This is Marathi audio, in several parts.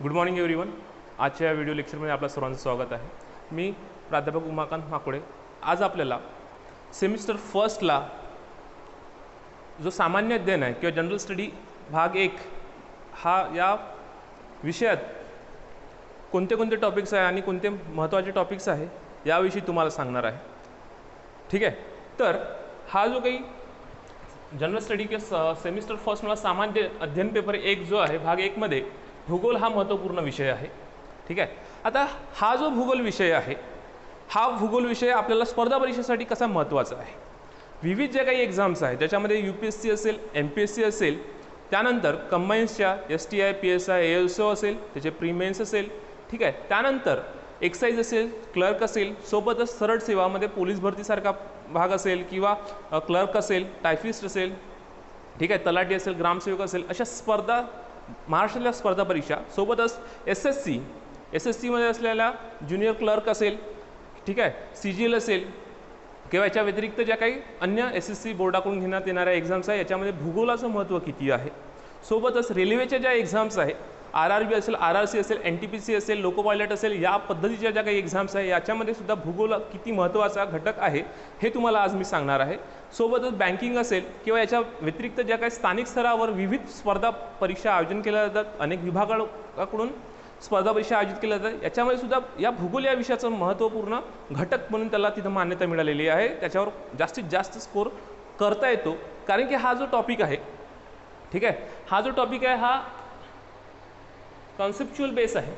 Good morning everyone. आजच्या व्हिडिओ लेक्चरमध्ये आपलं सर्वांचं स्वागत आहे. मी प्राध्यापक उमाकांत माकोडे. आज आपल्याला सेमिस्टर फर्स्टला जो सामान्य अध्ययन आहे किंवा जनरल स्टडी भाग 1 हा या विषयात कोणते कोणते टॉपिक्स आहे आणि कोणते महत्त्वाचे टॉपिक्स आहे याविषयी तुम्हाला सांगणार आहे. ठीक आहे. तर हा जो काही जनरल स्टडी किंवा सेमिस्टर फर्स्टला सामान्य अध्ययन पेपर 1 जो आहे भाग 1 मध्ये भूगोल हा महत्त्वपूर्ण विषय आहे. ठीक आहे. आता हा जो भूगोल विषय आहे हा भूगोल विषय आपल्याला स्पर्धा परीक्षेसाठी कसा महत्त्वाचा आहे. विविध जे काही एक्झाम्स आहेत त्याच्यामध्ये UPSC असेल, MPSC असेल, त्यानंतर कंबाईन्सच्या STI, PSI, ASO असेल, त्याचे प्रीमेन्स असेल. ठीक आहे. त्यानंतर एक्साइज असेल, क्लर्क असेल, सोबतच सरळ सेवामध्ये पोलीस भरतीसारखा भाग असेल किंवा क्लर्क असेल, टायपिस्ट असेल, ठीक आहे, तलाठी असेल, ग्रामसेवक असेल, अशा स्पर्धा महाराष्ट्रातल्या स्पर्धा परीक्षा सोबतच SSC मध्ये असलेल्या ज्युनियर क्लर्क असेल, ठीक आहे, CGL असेल किंवा याच्या व्यतिरिक्त ज्या काही अन्य SSC बोर्डाकडून घेण्यात येणाऱ्या एक्झाम्स आहे याच्यामध्ये भूगोलाचं महत्त्व किती आहे. सोबतच रेल्वेच्या ज्या एक्झाम्स आहे RRB असेल, RRC असेल, NTPC असेल, लोको पायलट असेल, या पद्धतीच्या ज्या काही एक्झाम्स आहे याच्यामध्ये सुद्धा भूगोल किती महत्त्वाचा घटक आहे हे तुम्हाला आज मी सांगणार आहे. सोबतच बँकिंग असेल किंवा याच्या व्यतिरिक्त ज्या काही स्थानिक स्तरावर विविध स्पर्धा परीक्षा आयोजन केल्या जातात, अनेक विभागाकडून स्पर्धा परीक्षा आयोजित केल्या जातात, याच्यामध्ये सुद्धा या भूगोल या विषयाचं महत्त्वपूर्ण घटक म्हणून त्याला तिथं मान्यता मिळालेली आहे. त्याच्यावर जास्तीत जास्त स्कोर करता येतो कारण की हा जो टॉपिक आहे, ठीक आहे, हा जो टॉपिक आहे हा कॉन्सेप्च्युअल बेस आहे.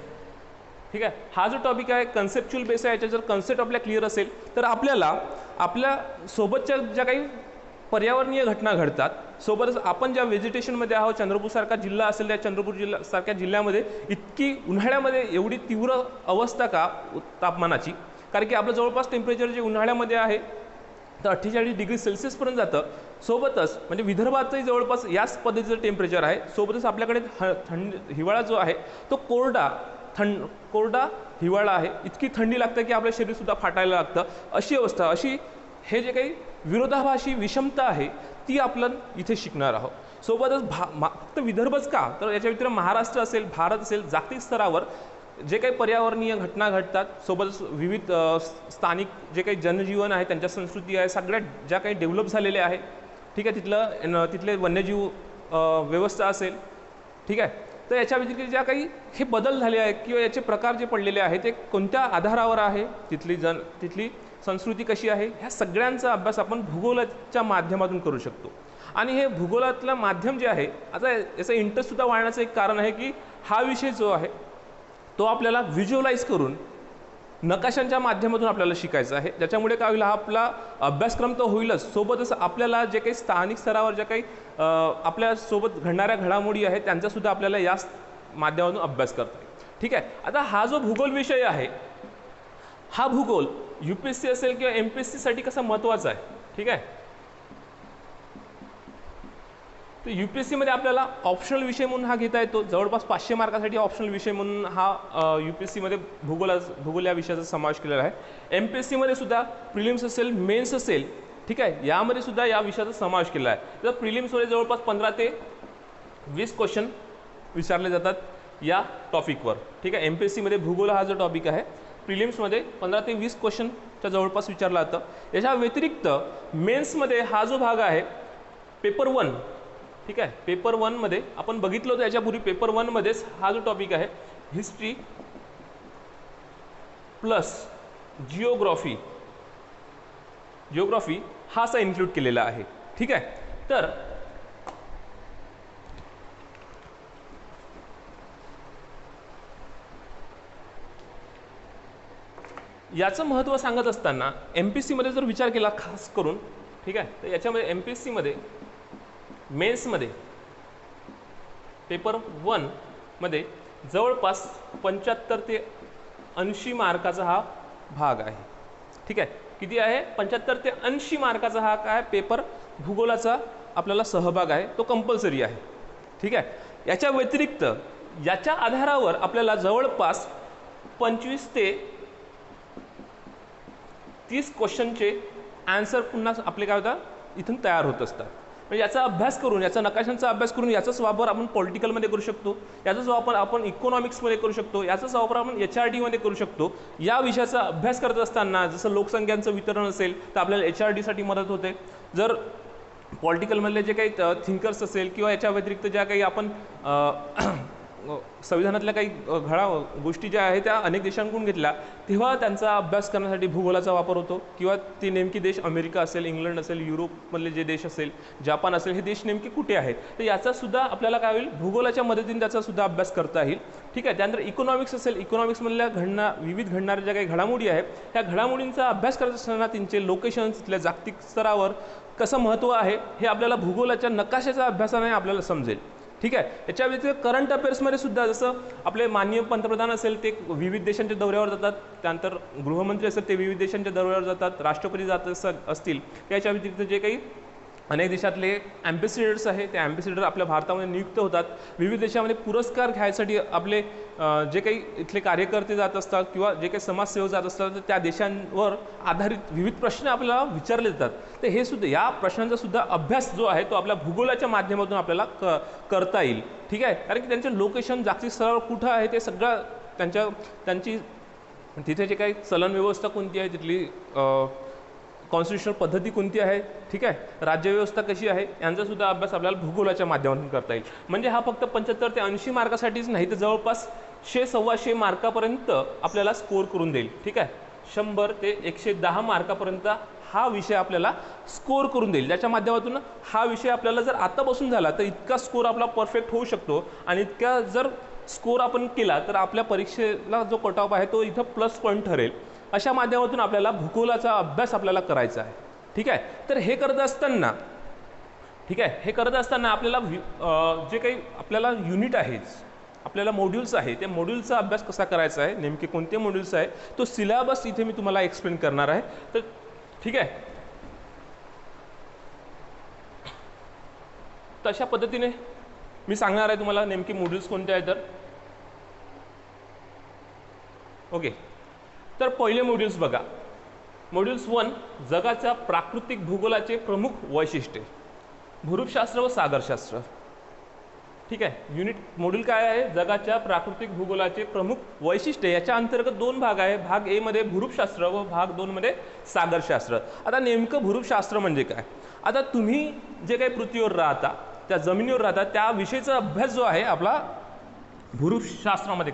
ठीक आहे. हा जो टॉपिक आहे कन्सेप्च्युअल बेस आहे. याच्या जर कन्सेप्ट आपल्या क्लिअर असेल तर आपल्याला आपल्या सोबतच्या ज्या काही पर्यावरणीय घटना घडतात, सोबतच आपण ज्या व्हेजिटेशनमध्ये आहोत, चंद्रपूरसारखा जिल्हा असेल, त्या चंद्रपूर सारख्या जिल्ह्यामध्ये इतकी उन्हाळ्यामध्ये एवढी तीव्र अवस्था का तापमानाची, कारण की आपलं जवळपास टेम्परेचर जे उन्हाळ्यामध्ये आहे तर 48 डिग्री सेल्सिअसपर्यंत जातं. सोबतच म्हणजे विदर्भातही जवळपास याच पद्धतीचं टेम्परेचर आहे. सोबतच आपल्याकडे हिवाळा जो आहे तो कोरडा हिवाळा आहे. इतकी थंडी लागते की आपलं शरीरसुद्धा फाटायला लागतं. अशी अवस्था, अशी हे जे काही विरोधाभासी विषमता आहे ती आपण इथे शिकणार आहोत. सोबतच फक्त विदर्भच का, तर याच्या व्यतिरिक्त महाराष्ट्र असेल, भारत असेल, जागतिक स्तरावर जे काही पर्यावरणीय घटना घडतात, सोबतच विविध स्थानिक जे काही जनजीवन आहे, त्यांच्या संस्कृती आहे, सगळ्या ज्या काही डेव्हलप झालेल्या आहे, ठीक आहे, तिथले वन्यजीव व्यवस्था असेल, ठीक आहे, तर याच्या व्यतिरिक्त ज्या काही हे बदल झाले आहेत किंवा याचे प्रकार जे पडलेले आहेत ते कोणत्या आधारावर आहे, तिथली संस्कृती कशी आहे, ह्या सगळ्यांचा अभ्यास आपण भूगोलाच्या माध्यमातून करू शकतो. आणि हे भूगोलातलं माध्यम जे आहे, आता याचा इंटरेस्टसुद्धा वाढण्याचं एक कारण आहे की हा विषय जो आहे तो आपल्याला व्हिज्युअलाइज करून नकाशांच्या माध्यमातून आपल्याला शिकायचा आहे. ज्याच्यामुळे काय होईल, हा आपला अभ्यासक्रम तर होईलच, सोबतच आपल्याला जे काही स्थानिक स्तरावर ज्या काही आपल्यासोबत घडणाऱ्या घडामोडी आहेत त्यांचासुद्धा आपल्याला या माध्यमातून अभ्यास करता येईल. ठीक आहे. आता हा जो भूगोल विषय आहे हा भूगोल UPSC असेल किंवा MPSC साठी कसा महत्त्वाचा आहे. ठीक आहे. तर UPSC मध्ये आपल्याला ऑप्शनल विषय म्हणून हा घेता येतो. जवळपास 500 मार्कासाठी ऑप्शनल विषय म्हणून हा UPSC मध्ये भूगोल या विषयाचा समावेश केलेला आहे. MPSC मध्ये सुद्धा प्रिलिम्स असेल, मेन्स असेल, ठीक आहे, यामध्ये सुद्धा या विषयाचा समावेश केला आहे. तर प्रिलिम्समध्ये जवळपास 15 ते 20 क्वेश्चन विचारले जातात या टॉपिकवर. ठीक आहे. MPSC मध्ये भूगोल हा जो टॉपिक आहे प्रिलिम्समध्ये 15 ते 20 क्वेश्चनच्या जवळपास विचारला जातं. याच्या व्यतिरिक्त मेन्समध्ये हा जो भाग आहे पेपर 1, ठीक आहे, पेपर 1 मध्ये आपण बघितलं होतं याच्यापूर्वी. पेपर 1 मध्येच हा जो टॉपिक आहे हिस्ट्री प्लस जिओग्राफी हा असा इन्क्लूड केलेला आहे. ठीक आहे. तर याचं महत्त्व सांगत असताना MPSC मध्ये जर विचार केला खास करून, ठीक आहे, तर याच्यामध्ये MPSC मध्ये मेन्समध्ये पेपर 1 मध्ये जवळपास 75 ते 80 मार्काचा हा भाग आहे. ठीक आहे. किती आहे? 75 ते 80 मार्काचा हा काय पेपर भूगोलाचा आपल्याला सहभाग आहे, तो कंपल्सरी आहे. ठीक आहे. याच्या व्यतिरिक्त याच्या आधारावर आपल्याला जवळपास 25 ते 30 क्वेश्चनचे आन्सर पुन्हा आपले काय होतात इथून तयार होत असतात. म्हणजे याचा अभ्यास करून, याचा नकाशांचा अभ्यास करून याचाच वापर आपण पॉलिटिकलमध्ये करू शकतो, याचाच वापर आपण इकॉनॉमिक्समध्ये करू शकतो, याचाच वापर आपण HRDमध्ये करू शकतो. या विषयाचा अभ्यास करत असताना जसं लोकसंख्यांचं वितरण असेल तर आपल्याला HRDसाठी मदत होते. जर पॉलिटिकलमधले जे काही थिंकर्स असेल किंवा याच्या व्यतिरिक्त ज्या काही आपण संविधानातल्या काही गोष्टी ज्या आहेत त्या अनेक देशांकडून घेतल्या, तेव्हा त्यांचा अभ्यास करण्यासाठी भूगोलाचा वापर होतो. किंवा ते नेमकी देश अमेरिका असेल, इंग्लंड असेल, युरोपमधले जे देश असेल, जापान असेल, हे देश नेमके कुठे आहेत, तर याचासुद्धा आपल्याला काय होईल, भूगोलाच्या मदतीने त्याचासुद्धा अभ्यास करता येईल. ठीक आहे. त्यानंतर इकॉनॉमिक्स असेल, इकॉनॉमिक्समधल्या विविध घडणाऱ्या ज्या काही घडामोडी आहेत, त्या घडामोडींचा अभ्यास करत असताना त्यांचे लोकेशन्स, तिथल्या जागतिक स्तरावर कसं महत्त्व आहे हे आपल्याला भूगोलाच्या नकाशाच्या अभ्यासाने आपल्याला समजेल. ठीक आहे. याच्या व्यतिरिक्त करंट अफेअर्समध्ये सुद्धा जसं आपले माननीय पंतप्रधान असेल ते विविध देशांच्या दौऱ्यावर जातात, त्यानंतर गृहमंत्री असेल ते विविध देशांच्या दौऱ्यावर जातात, राष्ट्रपती जात असतील, याच्या व्यतिरिक्त जे काही अनेक देशातले ॲम्बेसिडर्स आहे ते ॲम्बेसिडर आपल्या भारतामध्ये नियुक्त होतात. विविध देशामध्ये पुरस्कार घ्यायसाठी आपले जे काही इथले कार्यकर्ते जात असतात किंवा जे काही समाजसेवक जात असतात, तर त्या देशांवर आधारित विविध प्रश्न आपल्याला विचारले जातात. तर हे सुद्धा, या प्रश्नांचा सुद्धा अभ्यास जो आहे तो आपल्या भूगोलाच्या माध्यमातून आपल्याला करता येईल. ठीक आहे. कारण की त्यांचे लोकेशन जागतिक स्तरावर कुठं आहे ते सगळं त्यांची तिथे जे काही चलनव्यवस्था कोणती आहे, तिथली कॉन्स्टिट्युशनल पद्धती कोणती आहे, ठीक आहे, राज्यव्यवस्था कशी आहे, यांचासुद्धा अभ्यास आपल्याला भूगोलाच्या माध्यमातून करता येईल. म्हणजे हा फक्त 75 ते 80 मार्कासाठीच नाही, तर जवळपास 100-125 मार्कापर्यंत आपल्याला स्कोअर करून देईल. ठीक आहे. 100 ते 110 मार्कापर्यंत हा विषय आपल्याला स्कोअर करून देईल, ज्याच्या माध्यमातून हा विषय आपल्याला जर आता बसून झाला तर इतका स्कोअर आपला परफेक्ट होऊ शकतो. आणि इतका जर स्कोअर आपण केला तर आपल्या परीक्षेला जो कट ऑफ आहे तो इथं प्लस पॉईंट ठरेल. अशा माध्यमातून आपल्याला भूगोलाचा अभ्यास आपल्याला करायचा आहे. ठीक आहे. तर हे करत असताना, ठीक आहे, हे करत असताना आपल्याला जे काही आपल्याला युनिट आहेत, आपल्याला मॉड्यूल्स आहे, त्या मॉड्यूलचा अभ्यास कसा करायचा आहे, नेमके कोणते मॉड्यूल्स आहे, तो सिलेबस इथे मी तुम्हाला एक्सप्लेन करणार आहे. तर ठीक आहे, तशा पद्धतीने मी सांगणार आहे तुम्हाला नेमके मॉड्यूल्स कोणते आहेत. तर ओके. तर पहिले मॉड्यूल्स बघा. मॉड्यूल्स 1, जगाच्या प्राकृतिक भूगोलाचे प्रमुख वैशिष्ट्ये, भूरूपशास्त्र व सागरशास्त्र. ठीक आहे. युनिट मॉड्यूल काय आहे, जगाच्या प्राकृतिक भूगोलाचे प्रमुख वैशिष्ट्ये. याच्या अंतर्गत 2 भाग आहे. भाग ए मध्ये भूरूपशास्त्र व भाग 2 मध्ये सागरशास्त्र. आता नेमकं भूरूपशास्त्र म्हणजे काय, आता तुम्ही जे काही पृथ्वीवर राहता, त्या जमिनीवर राहता, त्या विषयीचा अभ्यास जो आहे आपला भूरूपशास्त्रामध्ये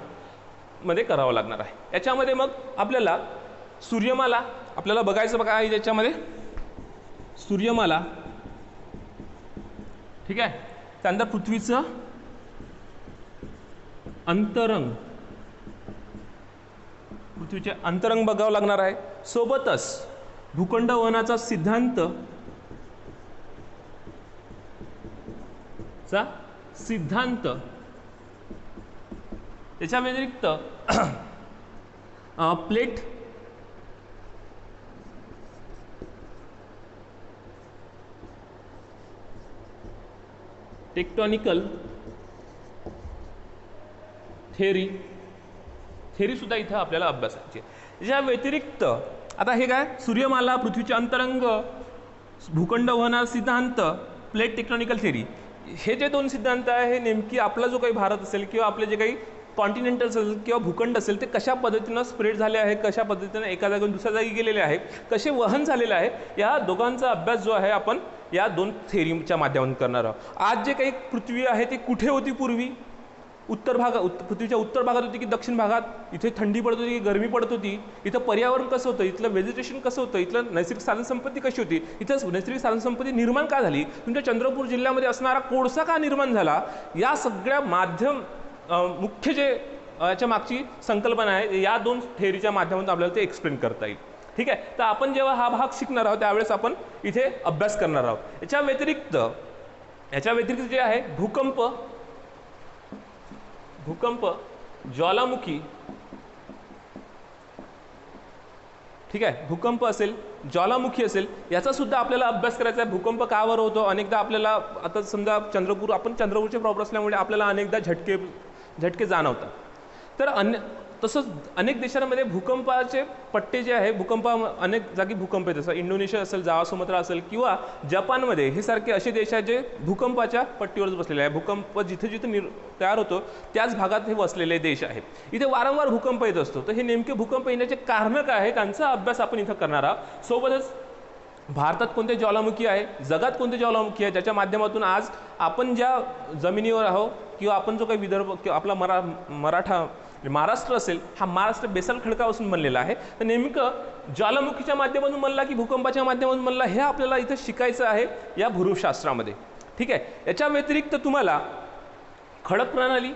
करावा लागणार आहे. याच्यामध्ये मग आपल्याला सूर्यमाला आपल्याला बघायचं बघा आहे, त्याच्यामध्ये सूर्यमाला, ठीक आहे, त्यानंतर पृथ्वीचं अंतरंग, पृथ्वीचे अंतरंग बघावं लागणार आहे. सोबतच भूखंड वहनाचा सिद्धांत त्याच्या व्यतिरिक्त प्लेट टेक्टॉनिकल थेरी सुद्धा इथं आपल्याला अभ्यासायची. याच्या व्यतिरिक्त आता हे काय, सूर्यमाला, पृथ्वीचे अंतरंग, भूखंड वहना सिद्धांत, प्लेट टेक्टॉनिकल थेरी, हे जे 2 सिद्धांत आहे हे नेमकी आपला जो काही भारत असेल किंवा आपले जे काही कॉन्टिनेंटल असेल किंवा भूखंड असेल ते कशा पद्धतीनं स्प्रेड झाले आहे, कशा पद्धतीनं एका जागेवरून दुसऱ्या जागी गेलेले आहे, कसे वहन झालेलं आहे, या दोघांचा अभ्यास जो आहे आपण या 2 थेरीच्या माध्यमातून करणार आहोत. आज जे काही पृथ्वी आहे ती कुठे होती पूर्वी, पृथ्वीच्या उत्तर भागात होती की दक्षिण भागात, इथे थंडी पडत होती की गरमी पडत होती, इथं पर्यावरण कसं होतं, इथलं व्हेजिटेशन कसं होतं, इथलं नैसर्गिक साधनसंपत्ती कशी होती, इथं नैसर्गिक साधनसंपत्ती निर्माण का झाली, तुमच्या चंद्रपूर जिल्ह्यामध्ये असणारा कोळसा का निर्माण झाला, या सगळ्या मुख्य जे याच्या मागची संकल्पना आहे या 2 थेरीच्या माध्यमातून आपल्याला ते एक्सप्लेन करता येईल. ठीक आहे. तर आपण जेव्हा हा भाग शिकणार आहोत त्यावेळेस आपण इथे अभ्यास करणार आहोत. याच्या व्यतिरिक्त जे आहे भूकंप, ज्वालामुखी, ठीक आहे, भूकंप असेल, ज्वालामुखी असेल, याचा सुद्धा आपल्याला अभ्यास करायचा आहे. भूकंप का बरं होतो, अनेकदा आपल्याला आता समजा चंद्रपूरचे प्रॉपर असल्यामुळे आपल्याला अनेकदा झटके जाणवतात. तर तसंच अनेक देशांमध्ये भूकंपाचे पट्टे जे आहे, भूकंप अनेक जागी भूकंप आहेत, जसं इंडोनेशिया असेल, जावा सुमात्रा असेल किंवा जपानमध्ये, हे सारखे असे देश आहेत जे भूकंपाच्या पट्टीवरच बसलेले आहे. भूकंप जिथे जिथे तयार होतो त्याच भागात हे वसलेले देश आहेत. इथे वारंवार भूकंप येत असतो. तर हे नेमके भूकंप येण्याचे कारणं काय आहे त्यांचा अभ्यास आपण इथं करणार आहोत. सोबतच भारतात कोणते ज्वालामुखी आहे, जगात कोणते ज्वालामुखी आहे, ज्याच्या माध्यमातून आज आपण ज्या जमिनीवर आहोत किंवा आपण जो काही विदर्भ किंवा आपला महाराष्ट्र असेल, हा महाराष्ट्र बेसाल्ट खडकापासून बनलेला आहे. तर नेमकं ज्वालामुखीच्या माध्यमातून बनला की भूकंपाच्या माध्यमातून बनला, हे आपल्याला इथं शिकायचं आहे या भूरूपशास्त्रामध्ये. ठीक आहे. याच्या व्यतिरिक्त तुम्हाला खडक प्रणाली,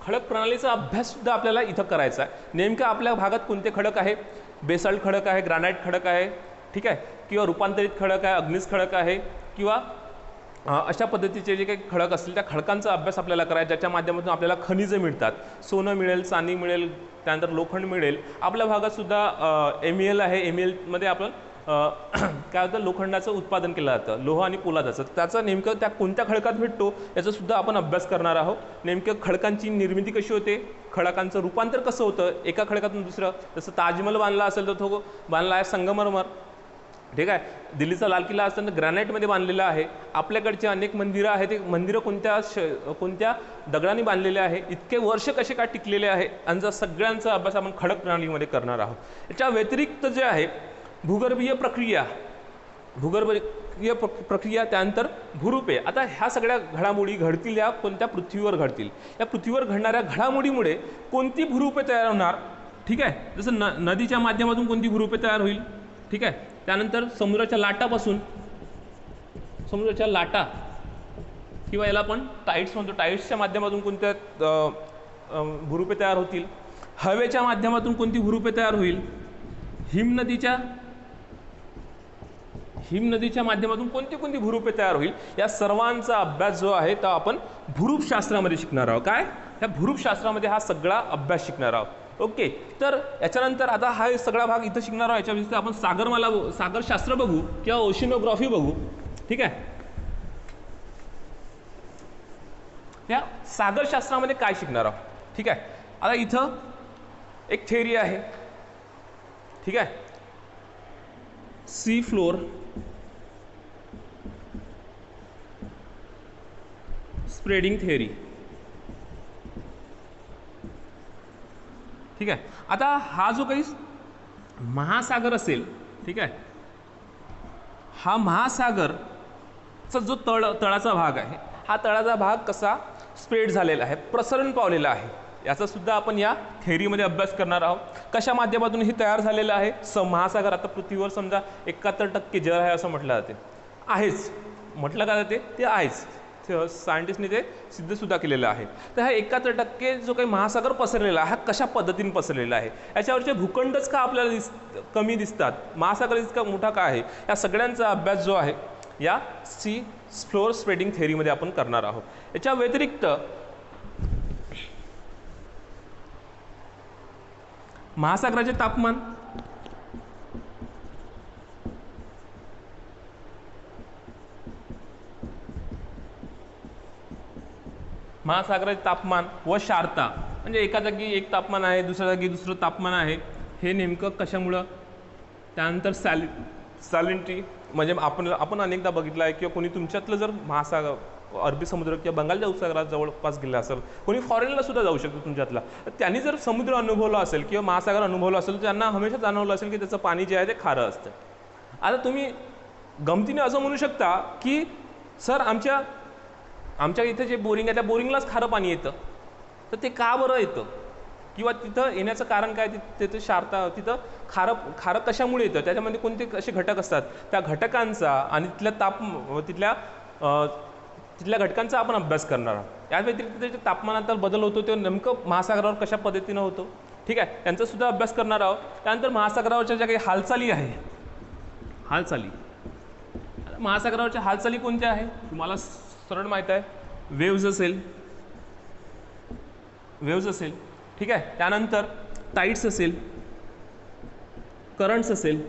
खडक प्रणालीचा अभ्यास सुद्धा आपल्याला इथं करायचा आहे. नेमकं आपल्या भागात कोणते खडक आहे, बेसाल्ट खडक आहे, ग्रानाइट खडक आहे, ठीक आहे, किंवा रूपांतरित खडक आहे, अग्निज खडक आहे, किंवा अशा पद्धतीचे जे काही खडक असतील त्या खडकांचा अभ्यास आपल्याला करायचा, ज्याच्या माध्यमातून आपल्याला खनिजं मिळतात. सोनं मिळेल, चांदी मिळेल, त्यानंतर लोखंड मिळेल. आपल्या भागात सुद्धा MEL आहे. MELमध्ये आपण काय होतं, लोखंडाचं उत्पादन केलं जातं, लोह आणि पोलादाचं. त्याचं नेमकं त्या कोणत्या खडकात भेटतो याचा सुद्धा आपण अभ्यास करणार आहोत. नेमकं खडकांची निर्मिती कशी होते, खडकांचं रूपांतर कसं होतं एका खडकातून दुसरं. जसं ताजमहल बांधला असेल तर तो बांधला आहे संगमरमर. ठीक आहे. दिल्लीचा लाल किल्ला असताना ग्रॅनाईटमध्ये बांधलेला आहे. आपल्याकडचे अनेक मंदिरं आहेत, ते मंदिरं कोणत्या दगडांनी बांधलेले आहे, इतके वर्ष कसे काय टिकलेले आहे, यांचा सगळ्यांचा अभ्यास आपण खडक प्रणालीमध्ये करणार आहोत. याच्या व्यतिरिक्त जे आहे भूगर्भीय प्रक्रिया, त्यानंतर भूरूपे. आता ह्या सगळ्या घडामोडी घडतील या कोणत्या पृथ्वीवर घडतील. या पृथ्वीवर घडणाऱ्या घडामोडीमुळे कोणती भूरूपे तयार होणार. ठीक आहे. जसं नदीच्या माध्यमातून कोणती भूरूपे तयार होईल. ठीक आहे. त्यानंतर समुद्राच्या लाटा किंवा याला आपण टाईड्स म्हणतो, टाईड्सच्या माध्यमातून कोणत्या भूरूपे तयार होतील. हवेच्या माध्यमातून कोणती भूरूपे तयार होईल. हिमनदीच्या माध्यमातून कोणती भूरूपे तयार होईल. या सर्वांचा अभ्यास जो आहे तो आपण भूरूपशास्त्रामध्ये शिकणार आहोत. काय, त्या भूरूपशास्त्रामध्ये हा सगळा अभ्यास शिकणार आहोत. ओके. तर याच्यानंतर आता हा सगळा भाग इथं शिकणार आहोत. याच्या व्यतिरिक्त आपण सागरशास्त्र बघू किंवा ओशिनोग्राफी बघू. ठीक आहे. या सागरशास्त्रामध्ये काय शिकणार आहोत. ठीक आहे. आता इथं एक थेअरी आहे. ठीक आहे. Sea floor spreading theory. ठीक आहे. आता हा जो काही महासागर असेल, ठीक आहे, हा महासागरचा जो तळाचा भाग आहे, हा तळाचा भाग कसा स्प्रेड झालेला आहे, प्रसरण पावलेला आहे, याचा सुद्धा आपण या थेअरीमध्ये अभ्यास करणार आहोत. कशा माध्यमातून हे तयार झालेलं आहे. महासागर आता पृथ्वीवर समजा 71% जल आहे असं म्हटलं जाते, आहेच म्हटलं का जाते, ते आहेच. सायंटिस्टने ते सिद्ध सुद्धा केलेलं आहे. तर हा 71% जो काही महासागर पसरलेला आहे, हा कशा पद्धतीने पसरलेला आहे, याच्यावरचे भूखंडच का आपल्याला कमी दिसतात, महासागर इतका मोठा का आहे, या सगळ्यांचा अभ्यास जो आहे या सी फ्लोर स्प्रेडिंग थेअरीमध्ये आपण करणार आहोत. याच्या व्यतिरिक्त महासागराचे तापमान, महासागराचे तापमान व क्षारता, म्हणजे एका जागी एक तापमान आहे, दुसऱ्या जागी दुसरं तापमान आहे, हे नेमकं कशामुळं. त्यानंतर सॅलिनिटी, म्हणजे आपण अनेकदा बघितलं आहे किंवा कोणी तुमच्यातलं जर महासागर अरबी समुद्र किंवा बंगालच्या उपसागरात जवळपास गेला असेल, कोणी फॉरेनला सुद्धा जाऊ शकतो तुमच्यातला, तर त्यांनी जर समुद्र अनुभवला असेल किंवा महासागर अनुभवला असेल तर त्यांना हमेशा जाणवलं असेल की त्याचं पाणी जे आहे ते खारं असतं. आता तुम्ही गमतीने असं म्हणू शकता की सर आमच्या इथे जे बोरिंग आहे त्या बोरिंगलाच खारं पाणी येतं, तर ते का बरं येतं, किंवा तिथं येण्याचं कारण काय, तिथं क्षारता, तिथं खारं कशामुळे येतं, त्याच्यामध्ये कोणते असे घटक असतात, त्या घटकांचा आणि तिथल्या घटकांचा आपण अभ्यास करणार आहोत. या व्यतिरिक्त जे तापमानात बदल होतो ते नेमकं महासागरावर कशा पद्धतीनं होतो. ठीक आहे. त्यांचा सुद्धा अभ्यास करणार आहोत. त्यानंतर महासागरावरच्या ज्या काही हालचाली आहे, महासागरावरच्या हालचाली कोणत्या आहे तुम्हाला सरळ माहीत आहे, वेव्ज असेल. ठीक आहे. त्यानंतर टाइड्स असेल, करंट्स असेल,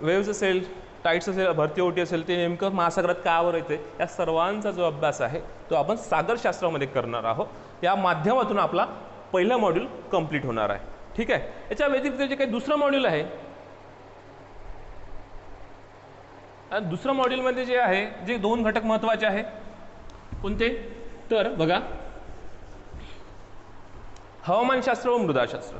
वेव्ज असेल, टाईट्स असेल, भरती ओटी असेल, ते नेमकं महासागरात का वर येते, या सर्वांचा जो अभ्यास आहे तो आपण सागरशास्त्रामध्ये करणार आहोत. या माध्यमातून आपला पहिला मॉड्यूल कंप्लीट होणार आहे. ठीक आहे. याच्या व्यतिरिक्त जे काही दुसरं मॉड्यूल आहे, दुसऱ्या मॉड्यूलमध्ये जे आहे जे 2 घटक महत्त्वाचे आहे, कोणते तर बघा, हवामानशास्त्र व मृदाशास्त्र.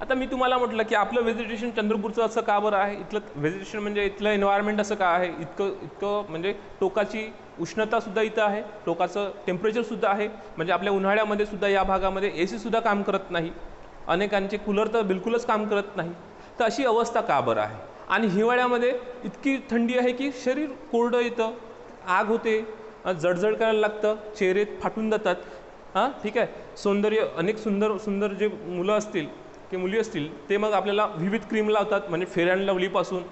आता मी तुम्हाला म्हटलं की आपलं व्हेजिटेशन चंद्रपूरचं असं का बरं आहे, इथलं व्हेजिटेशन म्हणजे इथलं एन्व्हायरमेंट असं का आहे, इतकं म्हणजे टोकाची उष्णतासुद्धा इथं आहे, टोकाचं टेम्परेचरसुद्धा आहे, म्हणजे आपल्या उन्हाळ्यामध्ये सुद्धा या भागामध्ये AC सुद्धा काम करत नाही, अनेकांचे कूलर तर बिलकुलच काम करत नाही. तर अशी अवस्था का बरं आहे. आणि हिवाळ्यामध्ये इतकी थंडी आहे की शरीर कोरडं येतं, आग होते, जळजळ करायला लागतं, चेहरे फाटून जातात. ठीक आहे. सौंदर्य अनेक सुंदर सुंदर जे मुलं असतील की मुली असतील ते मग आपल्याला विविध क्रीम लावतात, म्हणजे फेअर अँड लवलीपासून,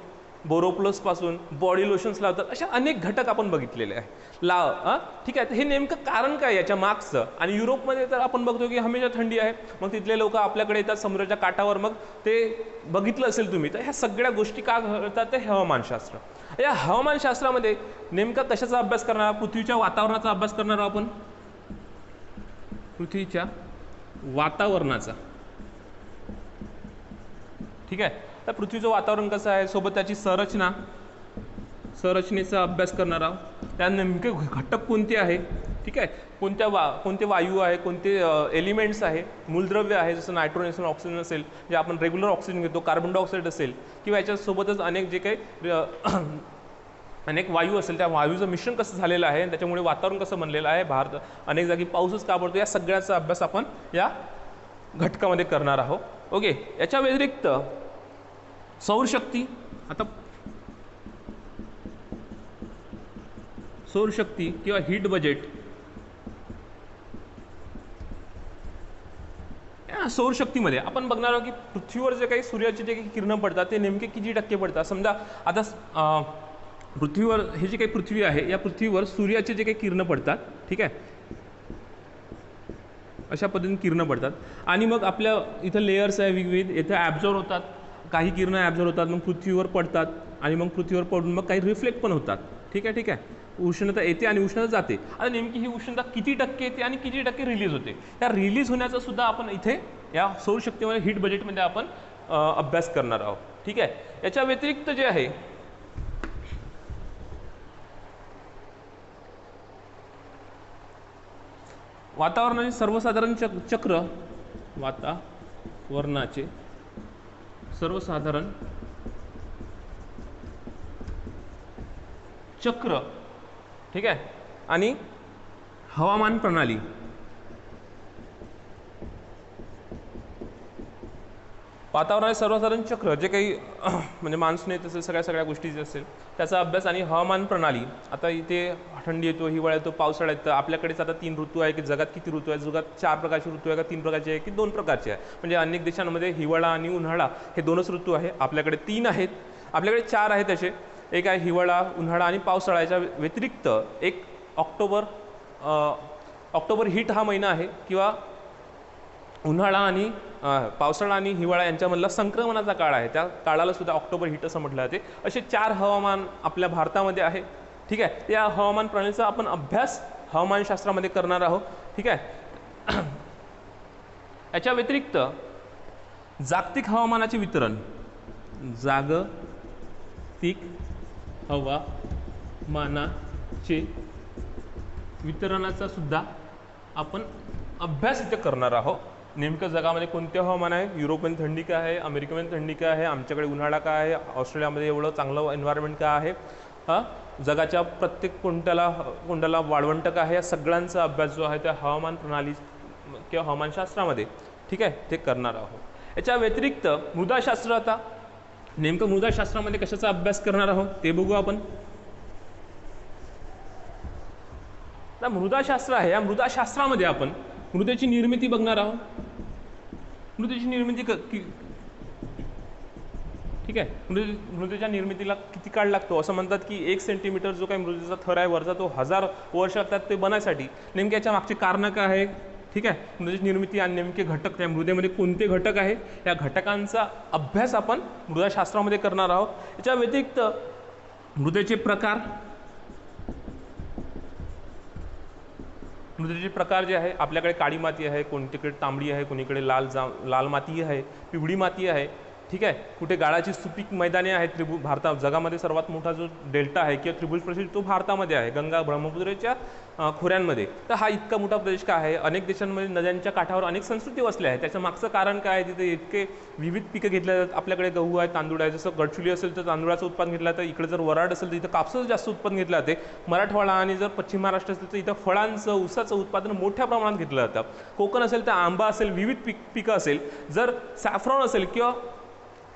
बोरोप्लसपासून बॉडी लोशन्स लावतात. अशा अनेक घटक आपण बघितलेले आहे. ठीक आहे. हे नेमकं कारण काय याच्या मागचं. आणि युरोपमध्ये तर आपण बघतो की हमेशा थंडी आहे, मग तिथले लोक आपल्याकडे येतात समुद्राच्या काठावर, मग ते बघितलं असेल तुम्ही. तर ह्या सगळ्या गोष्टी का घडतात, ते हवामानशास्त्र. या हवामानशास्त्रामध्ये नेमका कशाचा अभ्यास करणार, पृथ्वीच्या वातावरणाचा अभ्यास करणार आपण, पृथ्वीच्या वातावरणाचा. ठीक आहे. तर पृथ्वीचं वातावरण कसं आहे, सोबत त्याची संरचनेचा अभ्यास करणार आहोत. त्या नेमके घटक कोणते आहे, ठीक आहे, कोणते वायू आहे, कोणते एलिमेंट्स आहे, मूलद्रव्य आहे, जसं नायट्रोजन असेल, ऑक्सिजन असेल, जे आपण रेग्युलर ऑक्सिजन घेतो, कार्बन डायऑक्साईड असेल, किंवा याच्यासोबतच अनेक जे काही अनेक वायू असेल, त्या वायूचं मिश्रण कसं झालेलं आहे, त्याच्यामुळे वातावरण कसं बनलेलं आहे, भारत अनेक जागी पाऊसच का पडतो, या सगळ्याचा अभ्यास आपण या घटकामध्ये करणार आहोत. ओके. याच्या व्यतिरिक्त सौरशक्ती. आता सौरशक्ती किंवा हीट बजेट, या सौरशक्तीमध्ये आपण बघणार आहोत की पृथ्वीवर जे काही सूर्याचे जे काही किरणं पडतात ते नेमके किती टक्के पडतात. समजा आता पृथ्वीवर हे जे काही पृथ्वी आहे, या पृथ्वीवर सूर्याचे जे काही किरणं पडतात, ठीक आहे, अशा पद्धतीने किरणं पडतात. आणि मग आपल्या इथं लेयर्स आहे विविध, इथं ॲब्झॉर्व होतात, काही किरणं ॲब्झॉर्व होतात, मग पृथ्वीवर पडतात, आणि मग पृथ्वीवर पडून मग काही रिफ्लेक्ट पण होतात. ठीक आहे. ठीक आहे. उष्णता येते आणि उष्णता जाते. आता नेमकी ही उष्णता किती टक्के येते आणि किती टक्के रिलीज होते, त्या रिलीज होण्याचा सुद्धा आपण इथे या सौरशक्तीमध्ये हीट बजेटमध्ये आपण अभ्यास करणार आहोत. ठीक आहे. याच्या व्यतिरिक्त जे आहे वातावरणाचे सर्वसाधारण चक्र, वातावरणाचे सर्वसाधारण चक्र, ठीक आहे, आणि हवामान प्रणाली. वातावरणाचे सर्वसाधारण चक्र जे काही म्हणजे मान्सून येत असेल, सगळ्या गोष्टी जे असेल त्याचा अभ्यास, आणि हवामान प्रणाली. आता इथे थंडी येतो, हिवाळा येतो, पावसाळा येतो. आपल्याकडेच आता 3 ऋतू आहे की जगात किती ऋतू आहे, जगात 4 प्रकारचे ऋतू आहे का 3 प्रकारचे आहे की 2 प्रकारचे आहे. म्हणजे अनेक देशांमध्ये हिवाळा आणि उन्हाळा हे 2च ऋतू आहे. आपल्याकडे 3 आहेत, आपल्याकडे 4 आहेत असे. एक आहे हिवाळा, उन्हाळा आणि पावसाळा. याच्या व्यतिरिक्त एक ऑक्टोबर हीट हा महिना आहे, किंवा उन्हाळा आणि पावसाळा आणि हिवाळा यांच्यामधला संक्रमणाचा काळ आहे, त्या काळाला सुद्धा ऑक्टोबर हीट असं म्हटलं जाते. असे 4 हवामान आपल्या भारतामध्ये आहे. ठीक आहे. या हवामान प्रणालीचा आपण अभ्यास हवामानशास्त्रामध्ये करणार आहोत. ठीक आहे. याच्या व्यतिरिक्त जागतिक हवामानाचे वितरण, जागतिक हवामानाचे वितरणाचा सुद्धा आपण अभ्यास इथे करणार आहोत. नेमकं जगामध्ये कोणते हवामान आहे, युरोपमध्ये थंडी काय आहे, अमेरिकेमध्ये थंडी काय आहे, आमच्याकडे उन्हाळा काय आहे, ऑस्ट्रेलियामध्ये एवढं चांगलं एन्व्हायरमेंट काय आहे, जगाच्या प्रत्येक कोणत्याला वाळवंट काय आहे, या सगळ्यांचा अभ्यास जो आहे त्या हवामान प्रणाली किंवा हवामानशास्त्रामध्ये, ठीक आहे, ते करणार आहोत. याच्या व्यतिरिक्त मृदाशास्त्र. आता नेमकं मृदाशास्त्रामध्ये कशाचा अभ्यास करणार आहोत ते बघू आपण. आता मृदाशास्त्र आहे, या मृदाशास्त्रामध्ये आपण मृदेची निर्मिती बघणार आहोत. मृदेची निर्मिती ठीक आहे. मृदेच्या निर्मितीला किती काळ लागतो, असं म्हणतात की 1 सेंटीमीटर जो काही मृदेचा थर आहे वरचा, तो 1000 वर्ष लागतात ते बनायसाठी. नेमके याच्या मागचे कारण काय आहे, ठीक आहे, मृदेची निर्मिती आणि नेमके घटक, त्या मृदेमध्ये कोणते घटक आहे, या घटकांचा अभ्यास आपण मृदाशास्त्रामध्ये करणार आहोत. याच्या व्यतिरिक्त मृदेचे प्रकार, मृदेचे प्रकार जे आहे आपल्याकडे काळी माती आहे, कोणतीकडे तांबडी आहे, कोणीकडे लाल माती आहे, पिवळी माती आहे, ठीक आहे. कुठे गाळाची सुपीक मैदाने आहेत. भारतात जगामध्ये सर्वात मोठा जो डेल्टा आहे किंवा त्रिभुज प्रदेश तो भारतामध्ये आहे, गंगा ब्रह्मपुत्रेच्या खोऱ्यांमध्ये. तर हा इतका मोठा प्रदेश का आहे? अनेक देशांमध्ये नद्यांच्या काठावर अनेक संस्कृती वसल्या आहेत. त्याचं मागचं कारण काय आहे? तिथे इतके विविध पिकं घेतले जातात. आपल्याकडे गहू आहे, तांदूळ आहे. जसं गडचुली असेल तर तांदूळाचं उत्पादन घेतलं जातं. इकडे जर वराड असेल तर इथं कापसाचं जास्त उत्पादन घेतलं जाते. मराठवाडा आणि जर पश्चिम महाराष्ट्र असेल तर इथं फळांचं, ऊसाचं उत्पादन मोठ्या प्रमाणात घेतलं जातं. कोकण असेल तर आंबा असेल, विविध पिकं असेल. जर सॅफ्रॉन असेल किंवा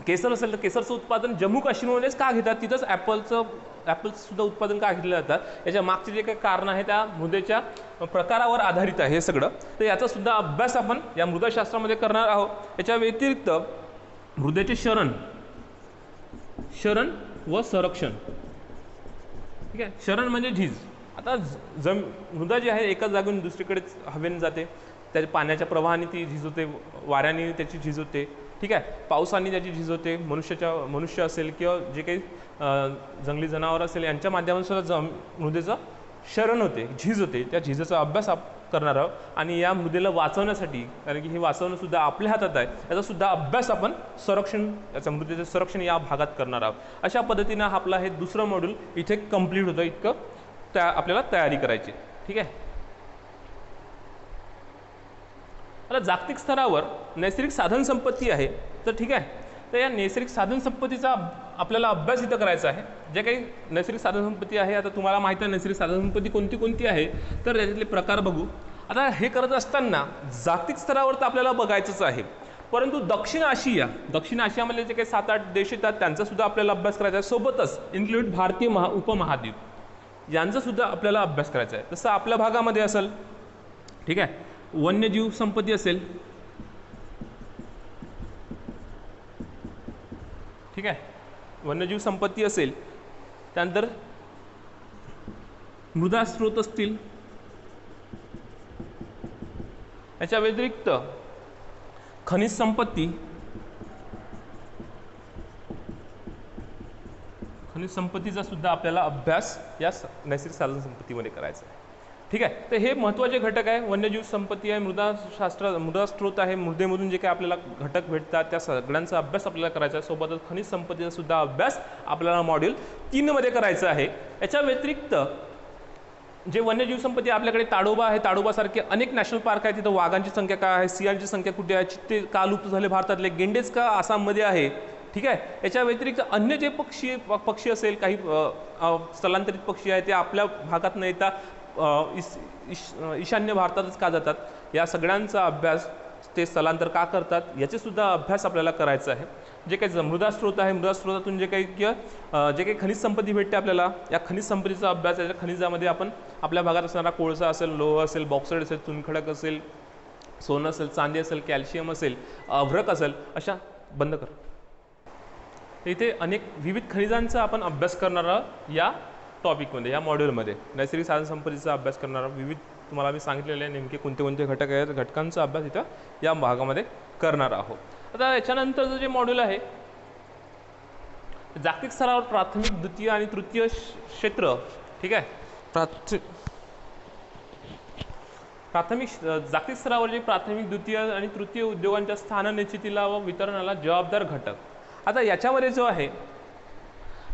केसर असेल तर केसरचं उत्पादन जम्मू काश्मीरमध्येच का घेतात? तिथंच ॲपलचं सुद्धा उत्पादन का घेतलं जातं? याच्या मागचे जे काही कारण आहे त्या मृदेच्या प्रकारावर आधारित आहे हे सगळं. तर याचा सुद्धा अभ्यास आपण या मृदाशास्त्रामध्ये करणार आहोत. याच्या व्यतिरिक्त मृदेचे शरण व संरक्षण, ठीक आहे. शरण म्हणजे झीज. आता मृदा जी आहे एकाच जागेहून दुसरीकडे हवेने जाते. त्याच्या पाण्याच्या प्रवाहाने ती झीज होते, वाऱ्याने त्याची झीज होते, ठीक आहे. पावसाने त्याची झीज होते. मनुष्य असेल किंवा जे काही जंगली जनावर असेल यांच्या माध्यमातून सुद्धा मृदेचं शरण होते, झीज होते. त्या झीजेचा अभ्यास करणार आहोत. आणि या मृदेला वाचवण्यासाठी, कारण की हे वाचवणं सुद्धा आपल्या हातात आहे, याचा सुद्धा अभ्यास आपण याचा मृदेचं संरक्षण या भागात करणार आहोत. अशा पद्धतीनं आपला हे दुसरं मॉड्यूल इथे कंप्लीट होतं. इतकं आपल्याला तयारी करायची, ठीक आहे. आता जागतिक स्तरावर नैसर्गिक साधन संपत्ती आहे, तर ठीक आहे. तर या नैसर्गिक साधन संपत्तीचा आपल्याला अभ्यास इथं करायचा आहे. जे काही नैसर्गिक साधन संपत्ती आहे, आता तुम्हाला माहिती आहे नैसर्गिक साधन संपत्ती कोणती आहे, तर त्याच्यातले प्रकार बघू. आता हे करत असताना जागतिक स्तरावर तर आपल्याला बघायचंच आहे, परंतु दक्षिण आशियामध्ये जे काही 7-8 देश येतात त्यांचा सुद्धा आपल्याला अभ्यास करायचा आहे. सोबतच इन्क्लूड भारतीय उपमहाद्वीप यांचा सुद्धा आपल्याला अभ्यास करायचा आहे. तसं आपल्या भागामध्ये असेल, ठीक आहे, वन्यजीव संपत्ती असेल, ठीक आहे, वन्यजीव संपत्ती असेल, त्यानंतर मृदा स्रोत असतील. याच्या व्यतिरिक्त खनिज संपत्तीचा सुद्धा आपल्याला अभ्यास या नैसर्गिक साधन संपत्तीमध्ये करायचा आहे, ठीक आहे. तर हे महत्त्वाचे घटक आहे. वन्यजीव संपत्ती आहे, मृदा स्रोत आहे, मृदेमधून जे काही आपल्याला घटक भेटतात त्या सगळ्यांचा अभ्यास आपल्याला करायचा आहे. सोबतच खनिज संपत्तीचा सुद्धा अभ्यास आपल्याला मॉड्यूल 3 मध्ये करायचा आहे. याच्या व्यतिरिक्त जे वन्यजीव संपत्ती आपल्याकडे ताडोबा आहे, ताडोबासारखे अनेक नॅशनल पार्क आहे. तिथं वाघांची संख्या काय आहे, सिंहांची संख्या कुठे आहे, चित्ते का लुप्त झाले भारतातले, गेंडेच का आसाममध्ये आहे, ठीक आहे. याच्या व्यतिरिक्त अन्य जे पक्षी असेल, काही स्थलांतरित पक्षी आहेत ते आपल्या भागात न येता ईशान्य भारतातच का जातात, या सगळ्यांचा अभ्यास, ते स्थलांतर का करतात याचे सुद्धा अभ्यास आपल्याला करायचा आहे. जे काही मृदा स्रोत आहे, मृदा स्रोतातून जे काही खनिज संपत्ती भेटते आपल्याला, या खनिज संपत्तीचा अभ्यास, याच्या खनिजामध्ये आपण आपल्या भागात असणारा कोळसा असेल, लोह असेल, बॉक्साईड असेल, चुनखडक असेल, सोनं असेल, चांदी असेल, कॅल्शियम असेल, अभ्रक असेल, अशा बंद कर. इथे अनेक विविध खनिजांचा आपण अभ्यास करणार आहोत या टॉपिकमध्ये, या मॉड्यूलमध्ये. नैसर्गिक साधन संपत्तीचा अभ्यास करणार विविध तुम्हाला मी सांगितलेले आहे नेमके कोणते घटक आहेत, घटकांचा अभ्यास इथं या भागामध्ये करणार आहोत. आता याच्यानंतरचं जे मॉड्यूल आहे जागतिक स्तरावर प्राथमिक, द्वितीय आणि तृतीय क्षेत्र, ठीक आहे. जागतिक स्तरावर जे प्राथमिक, द्वितीय आणि तृतीय उद्योगांच्या स्थान निश्चितीला व वितरणाला जबाबदार घटक. आता याच्यामध्ये जो आहे,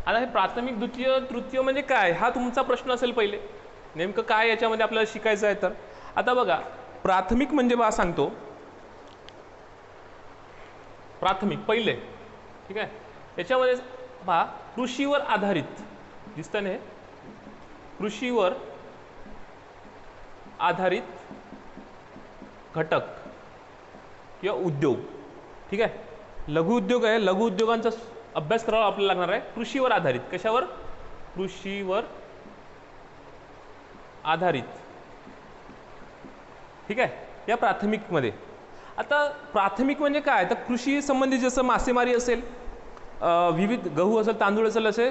आता हे प्राथमिक, द्वितीय, तृतीय म्हणजे काय, हा तुमचा प्रश्न असेल पहिले, नेमकं काय याच्यामध्ये आपल्याला शिकायचं आहे. तर आता बघा, प्राथमिक म्हणजे बा सांगतो, प्राथमिक पहिले, ठीक आहे. याच्यामध्ये पहा, कृषीवर आधारित दिसतं ना, हे कृषीवर आधारित घटक किंवा उद्योग, ठीक आहे. लघु उद्योग आहे, लघु उद्योगांचा अभ्यास करावा आपल्याला लागणार आहे. कृषीवर आधारित, कशावर, कृषीवर आधारित, ठीक आहे, या प्राथमिकमध्ये. आता प्राथमिक म्हणजे काय, तर कृषी संबंधित जसं मासेमारी असेल, विविध गहू असेल, तांदूळ असेल, असे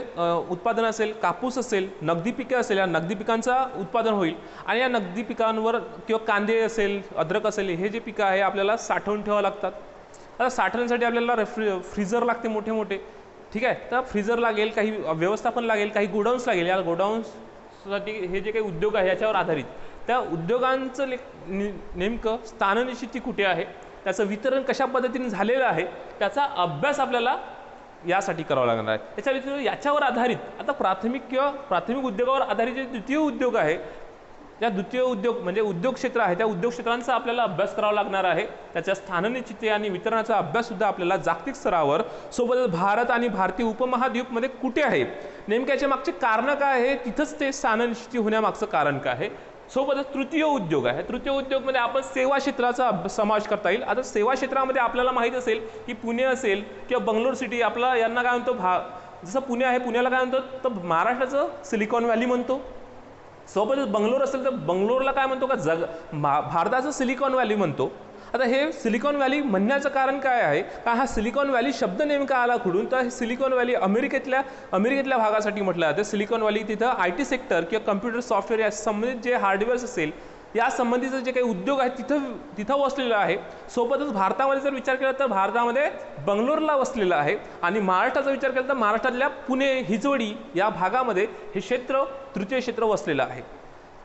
उत्पादन असेल, कापूस असेल, नगदी पिके असेल, या नगदी पिकांचा उत्पादन होईल. आणि या नगदी पिकांवर किंवा कांदे असेल, अद्रक असेल, हे जे पिकं आहे आपल्याला साठवून ठेवावं लागतात. आता साठवण्यासाठी आपल्याला फ्रीजर लागते मोठे मोठे, ठीक आहे. तर फ्रीजर लागेल, काही व्यवस्थापन लागेल, काही गोडाऊन्स लागेल. या गोडाऊन्ससाठी हे जे काही उद्योग आहे याच्यावर आधारित त्या उद्योगांचं नेमकं स्थाननिश्चिती कुठे आहे, त्याचं वितरण कशा पद्धतीने झालेलं आहे, त्याचा अभ्यास आपल्याला यासाठी करावा लागणार आहे. याच्या व्यतिरिक्त याच्यावर आधारित आता प्राथमिक उद्योगावर आधारित जे द्वितीय उद्योग आहे, त्या द्वितीय उद्योग म्हणजे उद्योग क्षेत्र आहे, त्या उद्योग क्षेत्रांचा आपल्याला अभ्यास करावा लागणार आहे. त्याच्या स्थाननिश्चिती आणि वितरणाचा अभ्याससुद्धा आपल्याला जागतिक स्तरावर, सोबतच भारत आणि भारतीय उपमहाद्वीपमध्ये कुठे आहे, नेमक्याच्या मागचे कारण काय आहे, तिथंच ते स्थाननिश्चिती होण्यामागचं कारण काय आहे. सोबतच तृतीय उद्योग आहे. तृतीय उद्योगमध्ये आपण सेवा क्षेत्राचा समावेश करता येईल. आता सेवा क्षेत्रामध्ये आपल्याला माहीत असेल की पुणे असेल किंवा बंगलोर सिटी, आपला यांना काय म्हणतो, जसं पुणे आहे, पुण्याला काय म्हणतो तर महाराष्ट्राचं सिलिकॉन व्हॅली म्हणतो. सोबतच बंगलोर असेल तर बंगलोरला काय म्हणतो का भारताचं सिलिकॉन व्हॅली म्हणतो. आता हे सिलिकॉन व्हॅली म्हणण्याचं कारण काय आहे, का हा सिलिकॉन व्हॅली शब्द नेमका आला कुठून, तर हे सिलिकॉन व्हॅली अमेरिकेतल्या भागासाठी म्हटलं जातं. सिलिकॉन व्हॅली तिथं IT सेक्टर किंवा कम्प्युटर सॉफ्टवेअर या संबंधित जे हार्डवेअर्स असेल या संबंधीचं जे काही उद्योग आहेत तिथं वसलेलं आहे. सोबतच भारतामध्ये जर विचार केला तर भारतामध्ये बंगलोरला वसलेलं आहे. आणि महाराष्ट्राचा विचार केला तर महाराष्ट्रातल्या पुणे, हिंजवडी या भागामध्ये हे क्षेत्र तृतीय क्षेत्र वसलेलं आहे.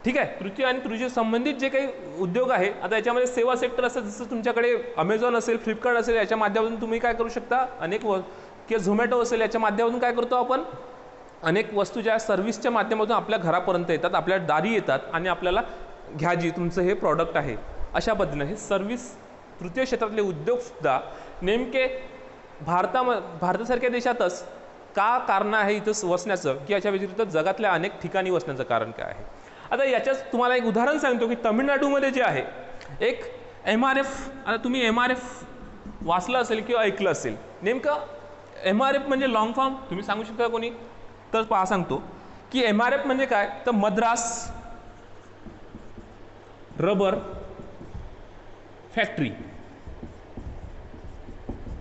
ठीक आहे. तृतीय आणि तृतीय संबंधित जे काही उद्योग आहे, आता याच्यामध्ये सेवा सेक्टर असेल, जसं तुमच्याकडे अमेझॉन असेल, फ्लिपकार्ट असेल, याच्या माध्यमातून तुम्ही काय करू शकता, किंवा झोमॅटो असेल, याच्या माध्यमातून काय करतो आपण, अनेक वस्तू ज्या सर्व्हिसच्या माध्यमातून आपल्या घरापर्यंत येतात, आपल्या दारी येतात आणि आपल्याला घ्या जी तुमचं हे प्रॉडक्ट आहे. अशा पद्धतीनं हे सर्व्हिस तृतीय क्षेत्रातले उद्योगसुद्धा नेमके भारतासारख्या देशातच का कारण आहे इथं वसण्याचं, की याच्या व्यतिरिक्त जगातल्या अनेक ठिकाणी वसण्याचं कारण काय आहे. आता याच्याच तुम्हाला एक उदाहरण सांगतो की तामिळनाडूमध्ये जे आहे एक MRF, आता तुम्ही MRF वाचलं असेल किंवा ऐकलं असेल. नेमकं MRF म्हणजे लॉंग फॉर्म तुम्ही सांगू शकता कोणी, तर पहा सांगतो की MRF म्हणजे काय, तर मद्रास रबर फॅक्टरी.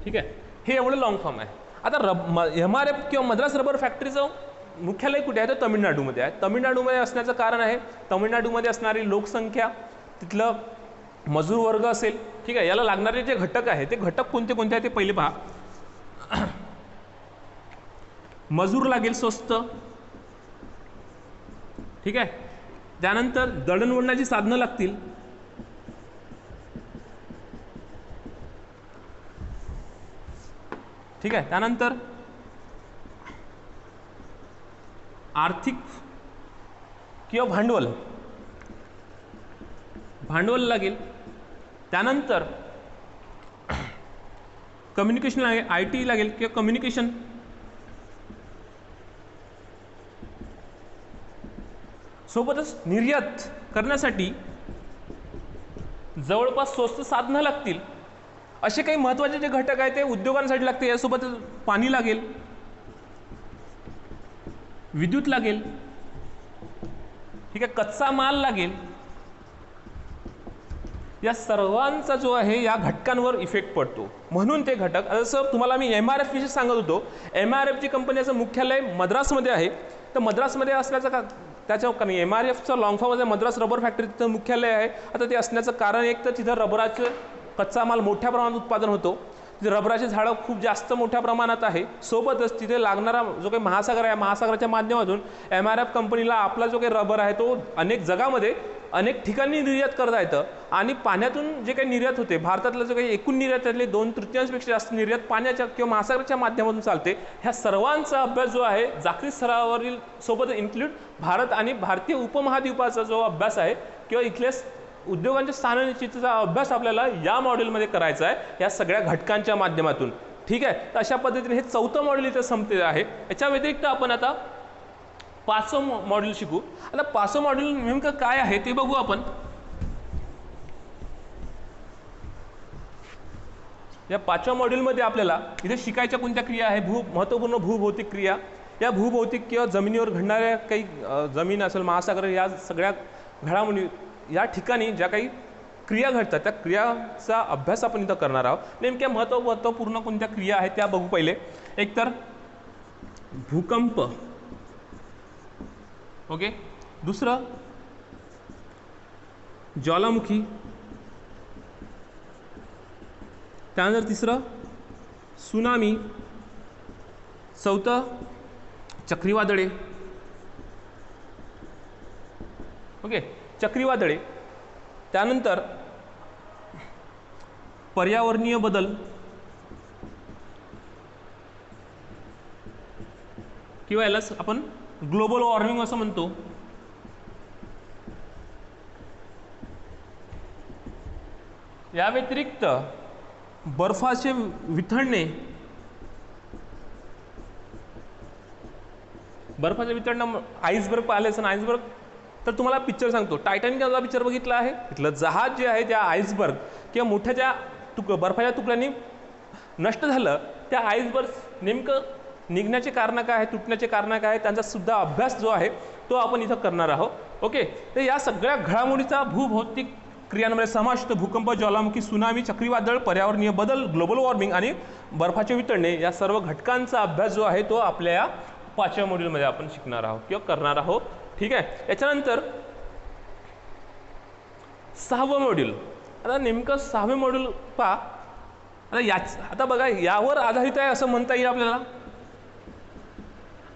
ठीक आहे. हे एवढं लॉंग फॉर्म आहे. आता MRF किंवा मद्रास रबर फॅक्टरीचं मुख्यालय कुठे आहे, तर तामिळनाडूमध्ये आहे. तामिळनाडूमध्ये असण्याचं कारण आहे तामिळनाडूमध्ये असणारी लोकसंख्या, तिथलं मजूर वर्ग असेल. ठीक आहे. याला लागणारे जे घटक आहे ते घटक कोणते कोणते आहे ते पहिले पहा. मजूर लागेल स्वस्त. ठीक आहे. त्यानंतर दळणवळणाची साधनं लागतील. ठीक आहे. त्यानंतर आर्थिक किंवा भांडवल लागेल. त्यानंतर कम्युनिकेशन लागेल, IT लागेल किंवा कम्युनिकेशन. सोबतच निर्यात करण्यासाठी जवळपास स्वस्त साधनं लागतील. असे काही महत्त्वाचे जे घटक आहेत ते उद्योगांसाठी लागते. यासोबतच पाणी लागेल, विद्युत लागेल. ठीक आहे. कच्चा माल लागेल. या सर्वांचा जो आहे या घटकांवर इफेक्ट पडतो. म्हणून ते घटक, जसं तुम्हाला मी MRF विषयी सांगत होतो, MRF ची कंपनीचं मुख्यालय मद्रासमध्ये आहे. तर मद्रासमध्ये असल्याचं का, त्याच्या कारण MRFचं लॉंग फॉर्म आहे मद्रास रबर फॅक्टरी, तिथं मुख्यालय आहे. आता ते असण्याचं कारण एक तर तिथं रबराचं कच्चा माल मोठ्या प्रमाणात उत्पादन होतो. तिथे रबराची झाडं खूप जास्त मोठ्या प्रमाणात आहे. सोबतच तिथे लागणारा जो काही महासागर आहे, महासागराच्या माध्यमातून MRF कंपनीला आपला जो काही रबर आहे तो अनेक जगामध्ये अनेक ठिकाणी निर्यात करता येतं. आणि पाण्यातून जे काही निर्यात होते, भारतातलं जो काही एकूण निर्यात त्यातले 2/3पेक्षा जास्त निर्यात पाण्याच्या किंवा महासागराच्या माध्यमातून चालते. ह्या सर्वांचा अभ्यास जो आहे जागतिक स्तरावरील, सोबत इन्क्लूड भारत आणि भारतीय उपमहाद्वीपाचा जो अभ्यास आहे किंवा इथल्या उद्योगांच्या स्थाननिश्चितीचा अभ्यास आपल्याला या मॉड्यूलमध्ये करायचा आहे, या सगळ्या घटकांच्या माध्यमातून. ठीक आहे. तर अशा पद्धतीने हे 4थं मॉड्यूल इथं संपलेलं आहे. याच्या व्यतिरिक्त आपण आता 5वं मॉड्यूल शिकू. आता 5वं मॉड्यूल नेमकं काय आहे ते बघू आपण. या 5व्या मॉड्यूलमध्ये आपल्याला इथे शिकायच्या कोणत्या क्रिया आहे, महत्त्वपूर्ण भूभौतिक क्रिया. या भूभौतिक किंवा जमिनीवर घडणाऱ्या काही जमीन असेल, महासागर, या सगळ्या घडामोडी, या ठिकाणी ज्या काही क्रिया घडतात त्या क्रियाचा अभ्यास आपण इथं करणार आहोत. नेमक्या महत्त्वपूर्ण कोणत्या क्रिया आहेत त्या बघू. पहिले एक तर भूकंप. ओके. दुसरं ज्वालामुखी. त्यानंतर तिसरं सुनामी. चौथं चक्रीवादळे. ओके, चक्रीवादळे. त्यानंतर पर्यावरणीय बदल किंवा यालाच आपण ग्लोबल वॉर्मिंग असं म्हणतो. या व्यतिरिक्त बर्फाचे वितळणे, बर्फाचे वितळणं, आईसबर्ग पाहिले असेल. आईसबर्ग तर तुम्हाला पिक्चर सांगतो, टायटॅनिकचा पिक्चर बघितला आहे. इथलं जहाज जे आहे त्या आईसबर्ग किंवा मोठ्या ज्या बर्फाच्या तुकड्यांनी नष्ट झालं, त्या आईसबर्ग नेमकं निघण्याचे कारण काय आहे, तुटण्याचे कारण काय आहे, त्यांचा सुद्धा अभ्यास जो आहे तो आपण इथं करणार आहोत. ओके, तर या सगळ्या घडामोडीचा भूभौतिक क्रियांमध्ये समाविष्ट भूकंप, ज्वालामुखी, सुनामी, चक्रीवादळ, पर्यावरणीय बदल, ग्लोबल वॉर्मिंग आणि बर्फाचे वितळणे या सर्व घटकांचा अभ्यास जो आहे तो आपल्या या 5व्या मॉड्यूलमध्ये आपण शिकणार आहोत किंवा करणार आहोत. ठीक आहे. याच्यानंतर 6वं मॉड्यूल. आता नेमकं 6वें मॉड्यूल पहा. आता बघा, यावर आधारित आहे असं म्हणता येईल आपल्याला.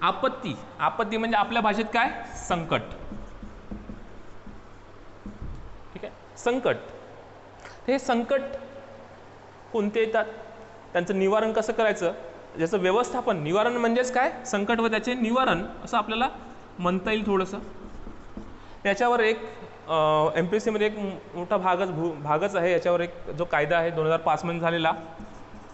आपत्ती. आपत्ती म्हणजे आपल्या भाषेत काय, संकट. ठीक आहे, संकट. हे संकट कोणते येतात, त्यांचं निवारण कसं करायचं, ज्याचं व्यवस्थापन. निवारण म्हणजेच काय, संकट व त्याचे निवारण असं आपल्याला म्हणता येईल थोडंसं. याच्यावर एक MPSC मध्ये एक मोठा भागच आहे. याच्यावर एक जो कायदा आहे 2005 मध्ये झालेला.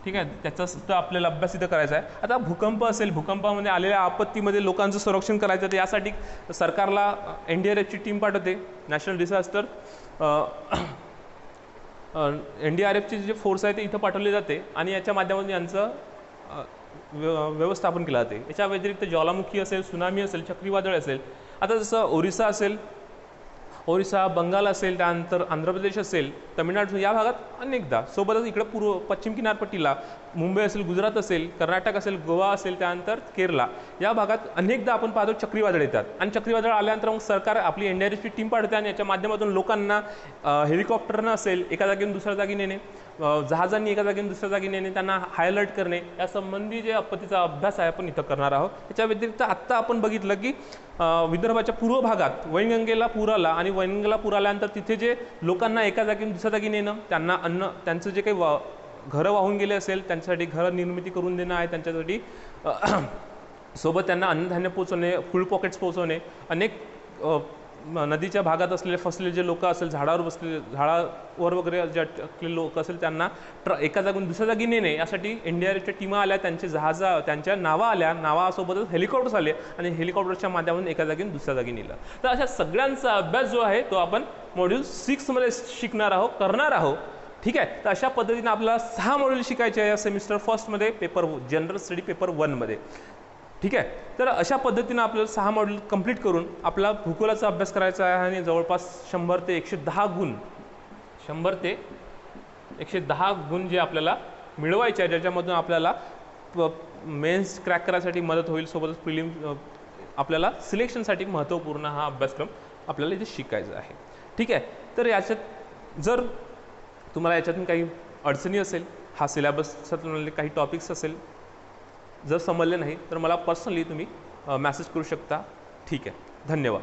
ठीक आहे, त्याचा सुद्धा आपल्याला अभ्यास इथं करायचा आहे. आता भूकंप असेल, भूकंपामध्ये आलेल्या आपत्तीमध्ये लोकांचं संरक्षण करायचं, तर यासाठी सरकारला NDRFची टीम पाठवते, नॅशनल डिझास्टर NDRFची जे फोर्स आहे ते इथं पाठवले जाते आणि याच्या माध्यमातून यांचं व्यवस्थापन केलं जाते. याच्या व्यतिरिक्त ज्वालामुखी असेल, सुनामी असेल, चक्रीवादळ असेल. आता जसं ओरिसा, बंगाल असेल, त्यानंतर आंध्र प्रदेश असेल, तमिळनाडू, या भागात अनेकदा, सोबतच इकडं पश्चिम किनारपट्टीला मुंबई असेल, गुजरात असेल, कर्नाटक असेल, गोवा असेल, त्यानंतर केरला, या भागात अनेकदा आपण पाहतो चक्रीवादळ येतात. आणि चक्रीवादळ आल्यानंतर मग सरकार आपली NDRFची टीम पाठवते आणि याच्या माध्यमातून लोकांना हेलिकॉप्टरनं असेल एका जागेतून दुसऱ्या जागी नेणे, जहाजांनी एका जागेतून दुसऱ्या जागी नेणे, त्यांना हाय अलर्ट करणे, यासंबंधी जे आपत्तीचा अभ्यास आहे आपण इथं करणार आहोत. याच्या व्यतिरिक्त आत्ता आपण बघितलं की विदर्भाच्या पूर्व भागात वैनगंगेला पूर आला आणि वैनगंगेला पूर आल्यानंतर तिथे जे लोकांना एका जागेतून दुसऱ्या जागी नेणं, त्यांना त्यांचं जे काही घरं वाहून गेले असेल त्यांच्यासाठी घर निर्मिती करून देणं आहे, त्यांच्यासाठी सोबत त्यांना अन्नधान्य पोहोचवणे, फूड पॉकेट्स पोहोचवणे, अनेक नदीच्या भागात असलेले फसलेले जे लोक असेल, झाडावर बसलेले, झाडावर वगैरे जे लोक असेल त्यांना एका जागून दुसऱ्या जागी नेणे, यासाठी NDRFच्या टीमा आल्या, त्यांचे जहाजा, त्यांच्या नावा आल्या, नावासोबतच हेलिकॉप्टर्स आले आणि हेलिकॉप्टरच्या माध्यमातून एका जागून दुसऱ्या जागी नेलं. तर अशा सगळ्यांचा अभ्यास जो आहे तो आपण मॉड्यूल 6 मध्ये शिकणार आहोत, करणार आहोत. ठीक आहे. तर अशा पद्धतीने आपल्याला 6 मॉड्यूल शिकायचे आहे या सेमिस्टर फर्स्टमध्ये, पेपर जनरल स्टडी पेपर 1 मध्ये. ठीक आहे. तर अशा पद्धतीने आपल्याला 6 मॉड्यूल कंप्लीट करून आपला भूगोलाचा अभ्यास करायचा आहे आणि जवळपास 100 ते 110 गुण, 100 ते 110 गुण जे आपल्याला मिळवायचे आहे, ज्याच्यामधून आपल्याला मेन्स क्रॅक करायसाठी मदत होईल, सोबतच प्रिलिम आपल्याला सिलेक्शनसाठी महत्त्वपूर्ण हा अभ्यासक्रम आपल्याला इथे शिकायचा आहे. ठीक आहे. तर याच्यात जर तुम्हाला याच्यातून काही अडचणी असेल, हा सिलेबसमधले काही टॉपिक्स असेल, जर समजले नाही तर मला पर्सनली तुम्ही मेसेज करू शकता. ठीक आहे. धन्यवाद.